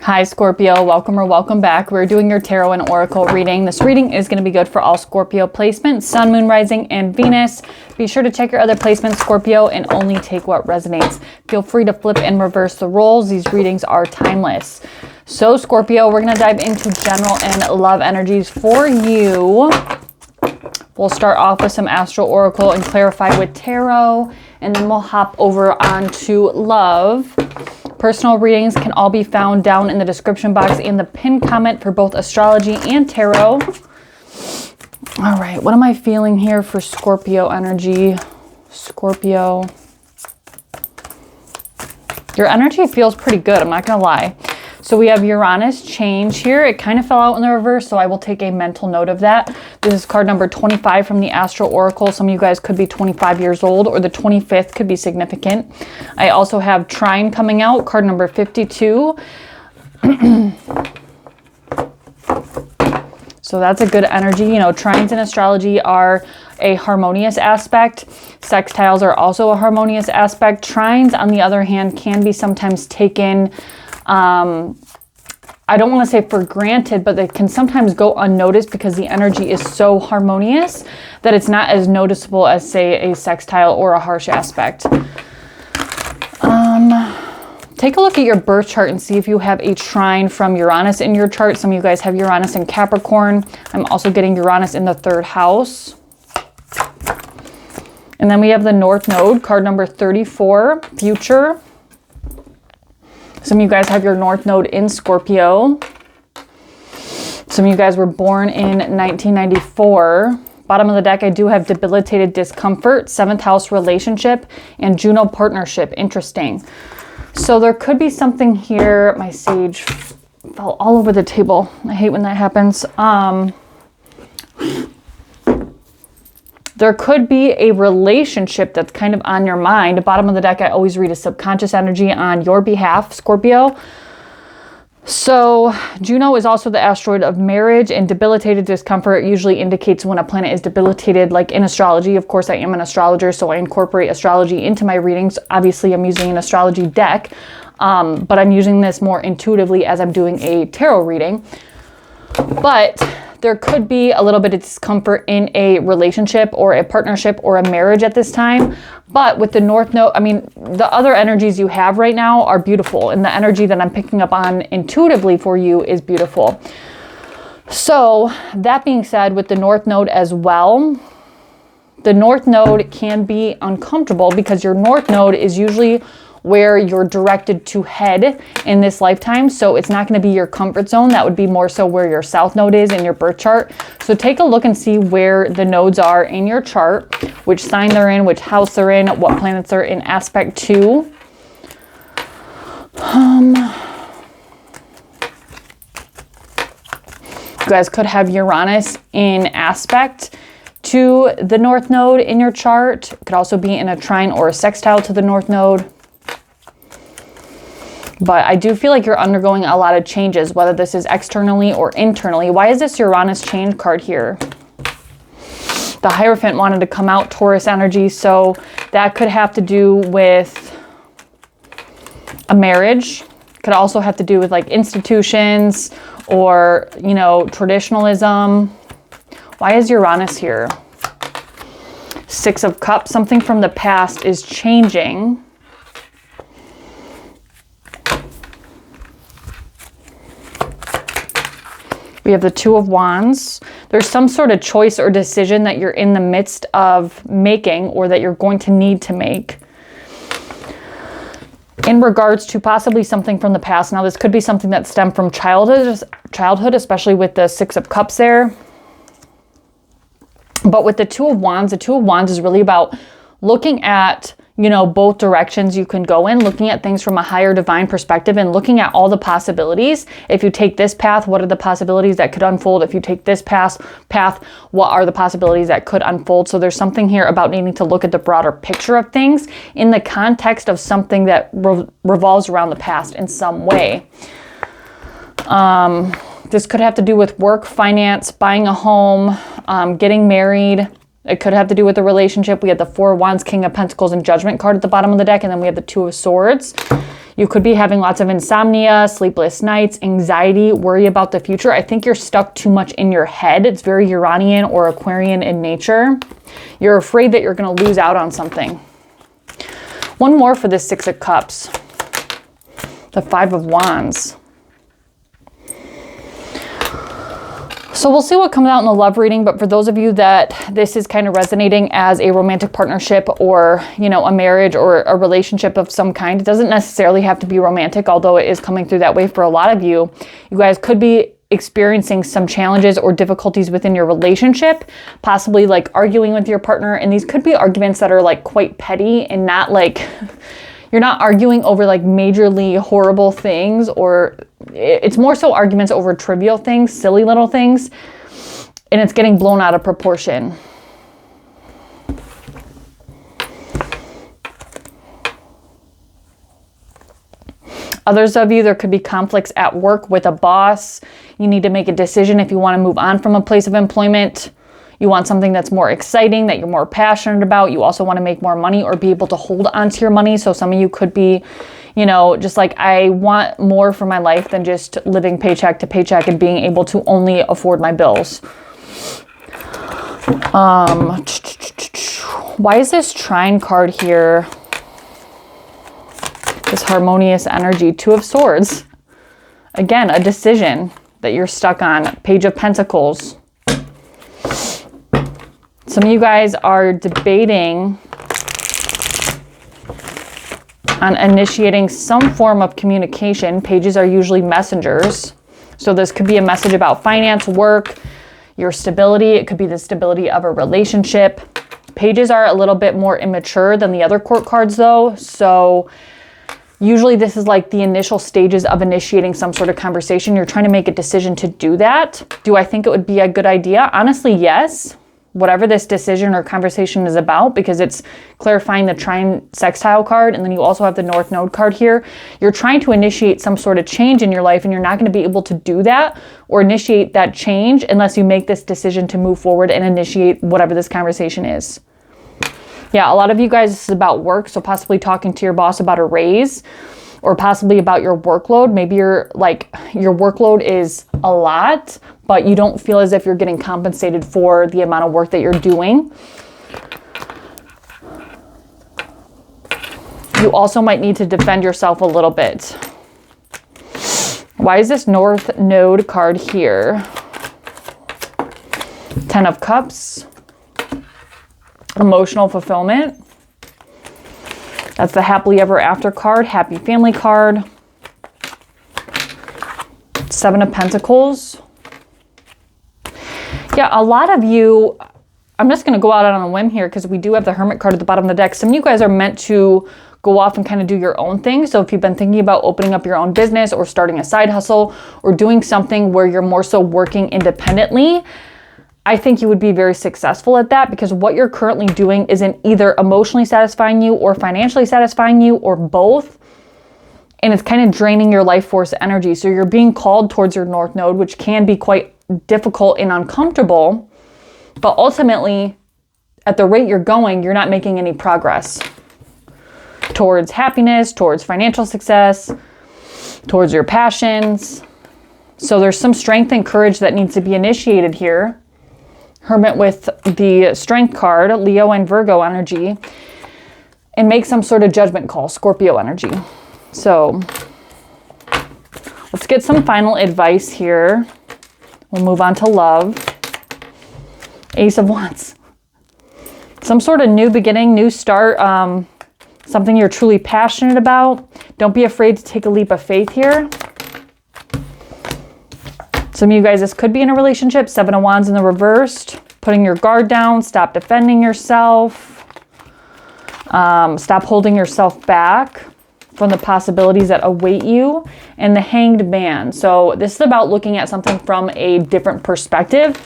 Hi Scorpio, welcome or welcome back. We're doing your tarot and oracle reading. This reading is going to be good for all Scorpio placements, Sun, Moon, Rising, and Venus. Be sure to check your other placements, Scorpio, and only take what resonates. Feel free to flip and reverse the roles. These readings are timeless. So Scorpio, we're going to dive into general and love energies for you. We'll start off with some astral oracle and clarify with tarot, and then we'll hop over onto love. Personal readings can all be found down in the description box and the pinned comment for both astrology and tarot. All right, what am I feeling here for Scorpio energy? Scorpio. Your energy feels pretty good, I'm not gonna lie. So we have Uranus change here. It kind of fell out in the reverse, so I will take a mental note of that. This is card number 25 from the Astral Oracle. Some of you guys could be 25 years old, or the 25th could be significant. I also have Trine coming out, card number 52. So that's a good energy. You know, trines in astrology are a harmonious aspect. Sextiles are also a harmonious aspect. Trines, on the other hand, can be sometimes taken I don't want to say for granted, but they can sometimes go unnoticed because the energy is so harmonious that it's not as noticeable as, say, a sextile or a harsh aspect. Take a look at your birth chart and see if you have a trine from Uranus in your chart. Some of you guys have Uranus in Capricorn. I'm also getting Uranus in the 3rd house. And then we have the North Node, card number 34, future. Some of you guys have your North Node in Scorpio. Some of you guys were born in 1994. Bottom of the deck, I do have debilitated discomfort, 7th house relationship, and Juno partnership. Interesting. So there could be something here. My sage fell all over the table. I hate when that happens. There could be a relationship that's kind of on your mind. Bottom of the deck, I always read a subconscious energy on your behalf, Scorpio. So Juno is also the asteroid of marriage, and debilitated discomfort usually indicates when a planet is debilitated, like in astrology. Of course, I am an astrologer, so I incorporate astrology into my readings. Obviously, I'm using an astrology deck, but I'm using this more intuitively as I'm doing a tarot reading. But there could be a little bit of discomfort in a relationship or a partnership or a marriage at this time. But with the North Node, I mean, the other energies you have right now are beautiful. And the energy that I'm picking up on intuitively for you is beautiful. So that being said, with the North Node as well, the North Node can be uncomfortable because your North Node is usually where you're directed to head in this lifetime. So it's not going to be your comfort zone. That would be more so where your South Node is in your birth chart. So take a look and see where the nodes are in your chart, which sign they're in, which house they're in, what planets are in aspect to. You guys could have Uranus in aspect to the North Node in your chart. It could also be in a trine or a sextile to the North Node. But I do feel like you're undergoing a lot of changes, whether this is externally or internally. Why is this Uranus change card here? The Hierophant wanted to come out, Taurus energy, so that could have to do with a marriage. Could also have to do with like institutions or, you know, traditionalism. Why is Uranus here? 6 of Cups, something from the past is changing. We have the 2 of Wands. There's some sort of choice or decision that you're in the midst of making or that you're going to need to make in regards to possibly something from the past. Now, this could be something that stemmed from childhood, especially with the 6 of Cups there. But with the 2 of Wands, the 2 of Wands is really about looking at, you know, both directions you can go in, looking at things from a higher divine perspective and looking at all the possibilities. If you take this path, what are the possibilities that could unfold? If you take this path, what are the possibilities that could unfold? So there's something here about needing to look at the broader picture of things in the context of something that revolves around the past in some way. This could have to do with work, finance, buying a home, getting married. It could have to do with the relationship. We have the 4 of Wands, King of Pentacles, and Judgment card at the bottom of the deck, and then we have the 2 of Swords. You could be having lots of insomnia, sleepless nights, anxiety, worry about the future. I think you're stuck too much in your head. It's very Uranian or Aquarian in nature. You're afraid that you're going to lose out on something. One more for this Six of Cups. The Five of Wands. So we'll see what comes out in the love reading, but for those of you that this is kind of resonating as a romantic partnership or, you know, a marriage or a relationship of some kind, it doesn't necessarily have to be romantic, although it is coming through that way for a lot of you. You guys could be experiencing some challenges or difficulties within your relationship, possibly like arguing with your partner. And these could be arguments that are like quite petty and not like, you're not arguing over like majorly horrible things, or it's more so arguments over trivial things, silly little things, and it's getting blown out of proportion. Others of you, there could be conflicts at work with a boss. You need to make a decision if you want to move on from a place of employment. You want something that's more exciting, that you're more passionate about. You also want to make more money or be able to hold onto your money. So some of you could be, you know, just like, I want more for my life than just living paycheck to paycheck and being able to only afford my bills. Why is this trine card here? This harmonious energy, Two of Swords. Again, a decision that you're stuck on. Page of Pentacles. Some of you guys are debating on initiating some form of communication. Pages are usually messengers. So this could be a message about finance, work, your stability. It could be the stability of a relationship. Pages are a little bit more immature than the other court cards though. So usually this is like the initial stages of initiating some sort of conversation. You're trying to make a decision to do that. Do I think it would be a good idea? Honestly, yes. Whatever this decision or conversation is about, because it's clarifying the trine sextile card, and then you also have the North Node card here. You're trying to initiate some sort of change in your life, and you're not going to be able to do that or initiate that change unless you make this decision to move forward and initiate whatever this conversation is. Yeah, a lot of you guys, this is about work, so possibly talking to your boss about a raise, or possibly about your workload. Maybe you're like, your workload is a lot, but you don't feel as if you're getting compensated for the amount of work that you're doing. You also might need to defend yourself a little bit. Why is this North Node card here? Ten of Cups. Emotional fulfillment. That's the happily ever after card, happy family card. Seven of Pentacles. Yeah, a lot of you, I'm just going to go out on a whim here because we do have the Hermit card at the bottom of the deck. Some of you guys are meant to go off and kind of do your own thing. So if you've been thinking about opening up your own business or starting a side hustle or doing something where you're more so working independently, I think you would be very successful at that, because what you're currently doing isn't either emotionally satisfying you or financially satisfying you or both. And it's kind of draining your life force energy. So you're being called towards your North Node, which can be quite difficult and uncomfortable. But ultimately, at the rate you're going, you're not making any progress towards happiness, towards financial success, towards your passions. So there's some strength and courage that needs to be initiated here. Hermit with the Strength card, Leo and Virgo energy, and make some sort of judgment call, Scorpio energy. So let's get some final advice here. We'll move on to love. Ace of Wands. Some sort of new beginning, new start, something you're truly passionate about. Don't be afraid to take a leap of faith here. Some of you guys, this could be in a relationship. Seven of Wands in the reversed. Putting your guard down. Stop defending yourself. Stop holding yourself back from the possibilities that await you. And the Hanged Man. So this is about looking at something from a different perspective.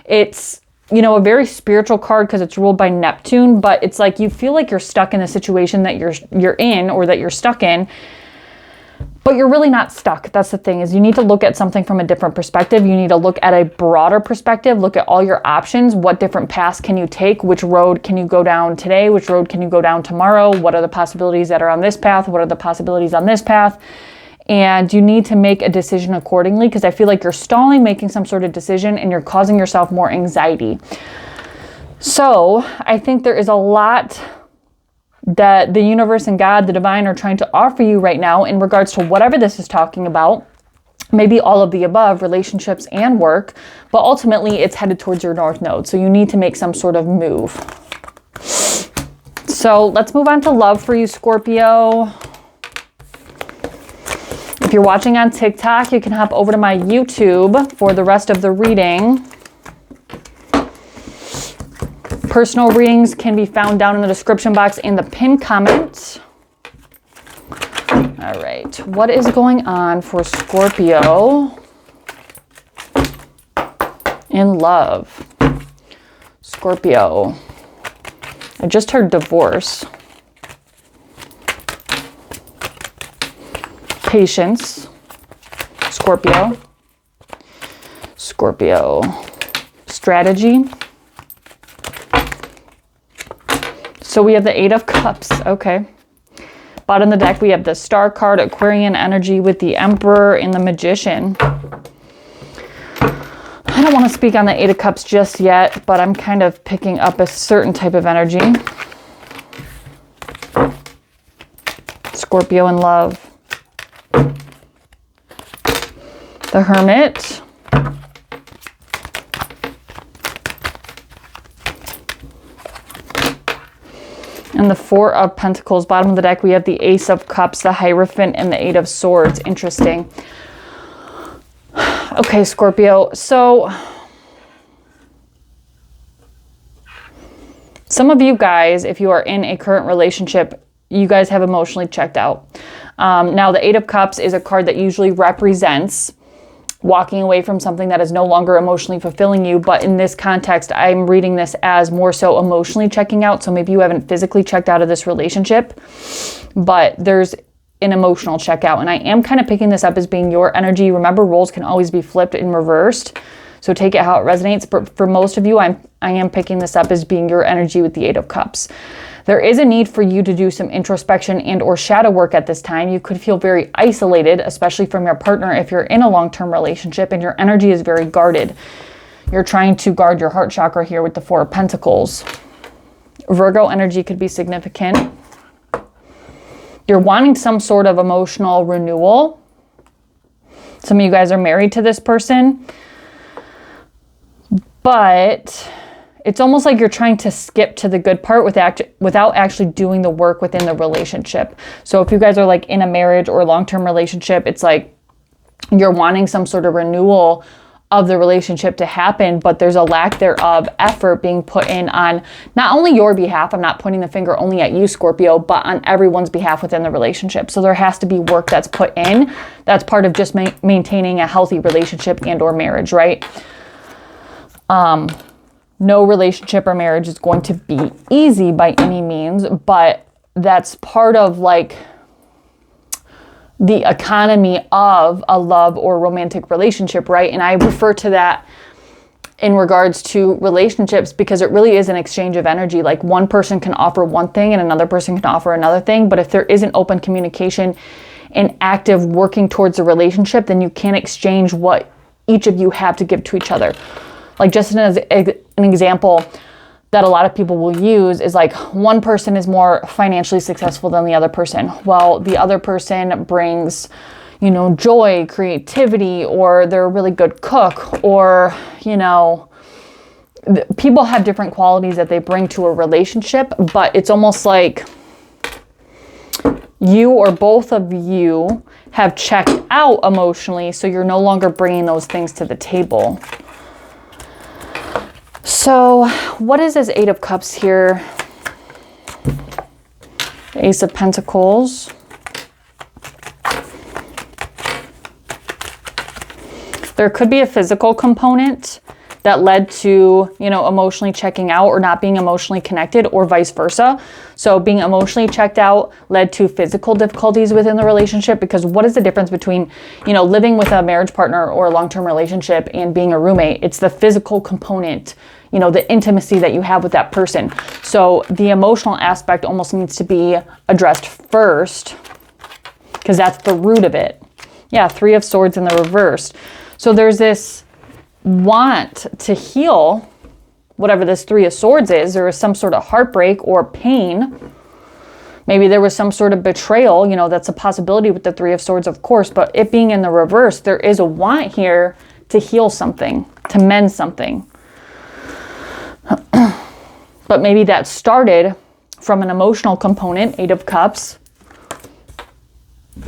It's, you know, a very spiritual card because it's ruled by Neptune. But it's like you feel like you're stuck in a situation that you're in or that you're stuck in. But you're really not stuck. That's the thing, is you need to look at something from a different perspective. You need to look at a broader perspective, look at all your options. What different paths can you take? Which road can you go down today? Which road can you go down tomorrow? What are the possibilities that are on this path? What are the possibilities on this path? And you need to make a decision accordingly, because I feel like you're stalling making some sort of decision and you're causing yourself more anxiety. So I think there is a lot that the universe and God, the divine, are trying to offer you right now in regards to whatever this is talking about. Maybe all of the above, relationships and work, but ultimately it's headed towards your North Node. So you need to make some sort of move. So let's move on to love for you, Scorpio. If you're watching on TikTok, you can hop over to my YouTube for the rest of the reading. Personal readings can be found down in the description box in the pinned comment. All right, what is going on for Scorpio in love? Scorpio. I just heard divorce. Patience. Scorpio. Scorpio. Strategy. So we have the Eight of Cups. Okay. Bottom of the deck, we have the Star card, Aquarian energy with the Emperor and the Magician. I don't want to speak on the Eight of Cups just yet, but I'm kind of picking up a certain type of energy. Scorpio in love. The Hermit. And the Four of Pentacles. Bottom of the deck, we have the Ace of Cups, the Hierophant, and the Eight of Swords. Interesting. Okay, Scorpio. So some of you guys, if you are in a current relationship, you guys have emotionally checked out. Now, the Eight of Cups is a card that usually represents walking away from something that is no longer emotionally fulfilling you. But in this context, I'm reading this as more so emotionally checking out. So maybe you haven't physically checked out of this relationship, but there's an emotional checkout. And I am kind of picking this up as being your energy. Remember, roles can always be flipped and reversed. So take it how it resonates. But for most of you, I am picking this up as being your energy with the Eight of Cups. There is a need for you to do some introspection and or shadow work at this time. You could feel very isolated, especially from your partner if you're in a long-term relationship and your energy is very guarded. You're trying to guard your heart chakra here with the Four of Pentacles. Virgo energy could be significant. You're wanting some sort of emotional renewal. Some of you guys are married to this person, but it's almost like you're trying to skip to the good part without actually doing the work within the relationship. So if you guys are like in a marriage or a long-term relationship, it's like you're wanting some sort of renewal of the relationship to happen, but there's a lack thereof effort being put in on not only your behalf. I'm not pointing the finger only at you, Scorpio, but on everyone's behalf within the relationship. So there has to be work that's put in. That's part of just maintaining a healthy relationship and or marriage, right? No relationship or marriage is going to be easy by any means, but that's part of like the economy of a love or romantic relationship, right? And I refer to that in regards to relationships because it really is an exchange of energy. Like one person can offer one thing and another person can offer another thing, but if there isn't open communication and active working towards a relationship, then you can't exchange what each of you have to give to each other. Like just as an example that a lot of people will use is like one person is more financially successful than the other person. Well, the other person brings, you know, joy, creativity, or they're a really good cook, or, you know, people have different qualities that they bring to a relationship, but it's almost like you or both of you have checked out emotionally, so you're no longer bringing those things to the table. So what is this Eight of Cups here? The Ace of Pentacles. There could be a physical component that led to, you know, emotionally checking out or not being emotionally connected, or vice versa. So being emotionally checked out led to physical difficulties within the relationship, because what is the difference between, you know, living with a marriage partner or a long-term relationship and being a roommate? It's the physical component, you know, the intimacy that you have with that person. So the emotional aspect almost needs to be addressed first, because that's the root of it. Yeah, 3 of Swords in the reverse. So there's this want to heal whatever this 3 of Swords is. There is some sort of heartbreak or pain. Maybe there was some sort of betrayal. You know, that's a possibility with the 3 of Swords, of course. But it being in the reverse, there is a want here to heal something, to mend something. But maybe that started from an emotional component, 8 of Cups,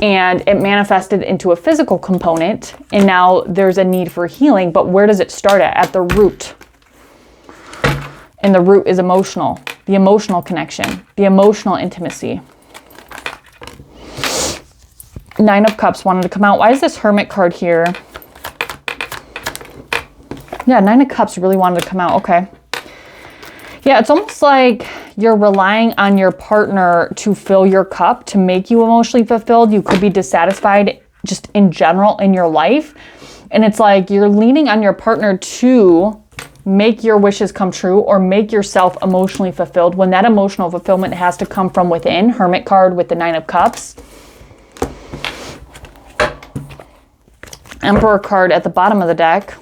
and it manifested into a physical component, and now there's a need for healing. But where does it start at? At the root. And the root is emotional, the emotional connection, the emotional intimacy. 9 of Cups wanted to come out. Why is this Hermit card here? Yeah, 9 of Cups really wanted to come out. Okay. Yeah, it's almost like you're relying on your partner to fill your cup, to make you emotionally fulfilled. You could be dissatisfied just in general in your life. And it's like you're leaning on your partner to make your wishes come true, or make yourself emotionally fulfilled, when that emotional fulfillment has to come from within. Hermit card with the 9 of Cups. Emperor card at the bottom of the deck.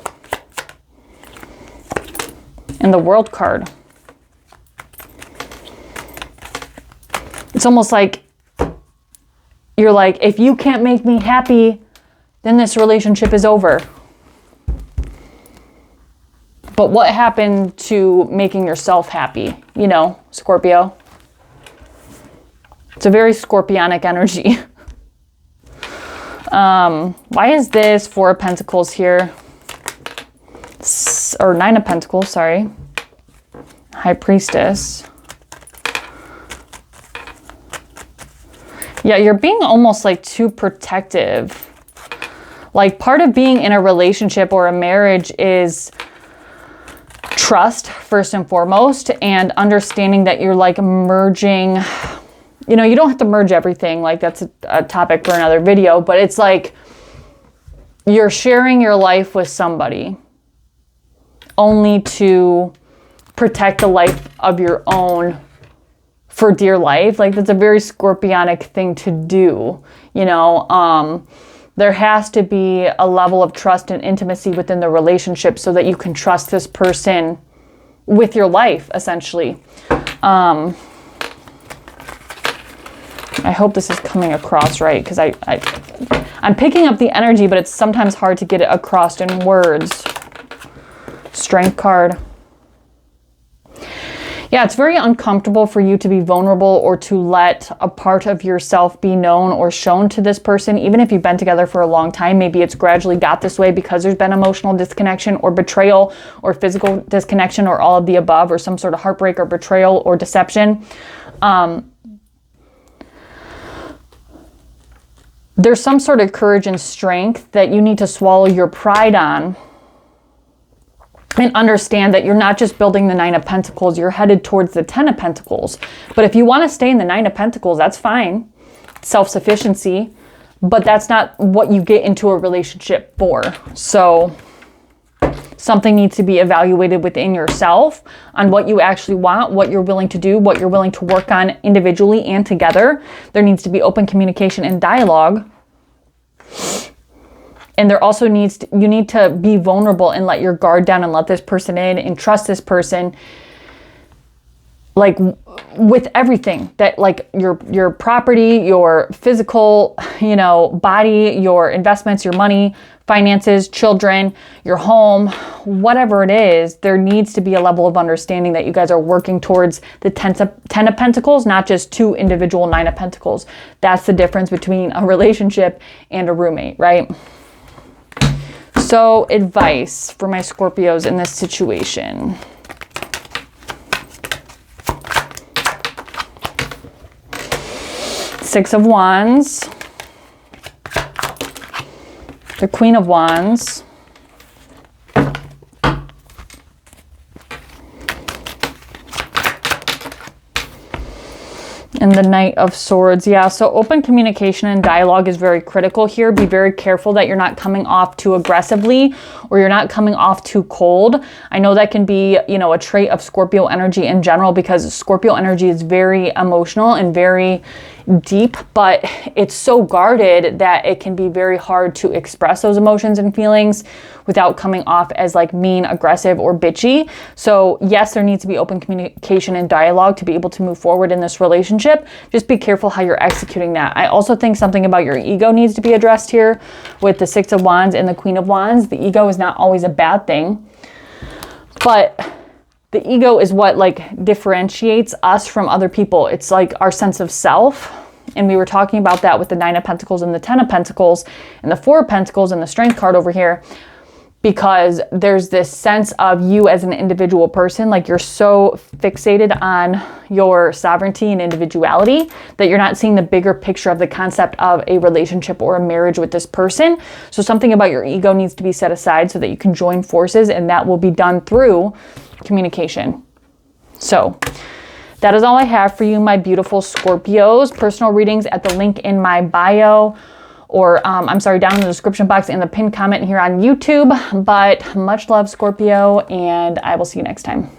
And the World card. It's almost like you're like, if you can't make me happy, then this relationship is over. But what happened to making yourself happy? You know, Scorpio. It's a very scorpionic energy. Why is this 4 of Pentacles here? Or 9 of Pentacles, sorry. High Priestess. Yeah, you're being almost like too protective. Like, part of being in a relationship or a marriage is trust, first and foremost, and understanding that you're like merging, you know, you don't have to merge everything. Like, that's a topic for another video, but it's like you're sharing your life with somebody only to protect the life of your own for dear life. Like, that's a very scorpionic thing to do, you know. There has to be a level of trust and intimacy within the relationship so that you can trust this person with your life, essentially. I hope this is coming across right, because I'm picking up the energy, but it's sometimes hard to get it across in words. Strength card. Yeah, it's very uncomfortable for you to be vulnerable or to let a part of yourself be known or shown to this person, even if you've been together for a long time. Maybe it's gradually got this way because there's been emotional disconnection or betrayal or physical disconnection or all of the above, or some sort of heartbreak or betrayal or deception. There's some sort of courage and strength that you need to swallow your pride on, and understand that you're not just building the 9 of Pentacles, you're headed towards the 10 of Pentacles. But if you want to stay in the 9 of Pentacles, that's fine. Self-sufficiency. But that's not what you get into a relationship for. So something needs to be evaluated within yourself on what you actually want, what you're willing to do, what you're willing to work on individually and together. There needs to be open communication and dialogue. And there also you need to be vulnerable and let your guard down and let this person in and trust this person, like, with everything that, like, your property, your physical, you know, body, your investments, your money, finances, children, your home, whatever it is. There needs to be a level of understanding that you guys are working towards the 10 of Pentacles, not just 2 individual 9 of Pentacles. That's the difference between a relationship and a roommate, right? So, advice for my Scorpios in this situation. Six of Wands. The Queen of Wands. And the Knight of Swords. Yeah, so open communication and dialogue is very critical here. Be very careful that you're not coming off too aggressively or you're not coming off too cold. I know that can be, you know, a trait of Scorpio energy in general, because Scorpio energy is very emotional and very deep, but it's so guarded that it can be very hard to express those emotions and feelings without coming off as like mean, aggressive, or bitchy. So yes, there needs to be open communication and dialogue to be able to move forward in this relationship. Just be careful how you're executing that. I also think something about your ego needs to be addressed here with the Six of Wands and the Queen of Wands. The ego is not always a bad thing, but the ego is what like differentiates us from other people. It's like our sense of self. And we were talking about that with the Nine of Pentacles and the Ten of Pentacles and the Four of Pentacles and the Strength card over here, because there's this sense of you as an individual person. Like you're so fixated on your sovereignty and individuality that you're not seeing the bigger picture of the concept of a relationship or a marriage with this person. So something about your ego needs to be set aside so that you can join forces, and that will be done through communication. So that is all I have for you, my beautiful Scorpios. Personal readings at the link in my bio, or down in the description box and the pinned comment here on YouTube. But much love, Scorpio, and I will see you next time.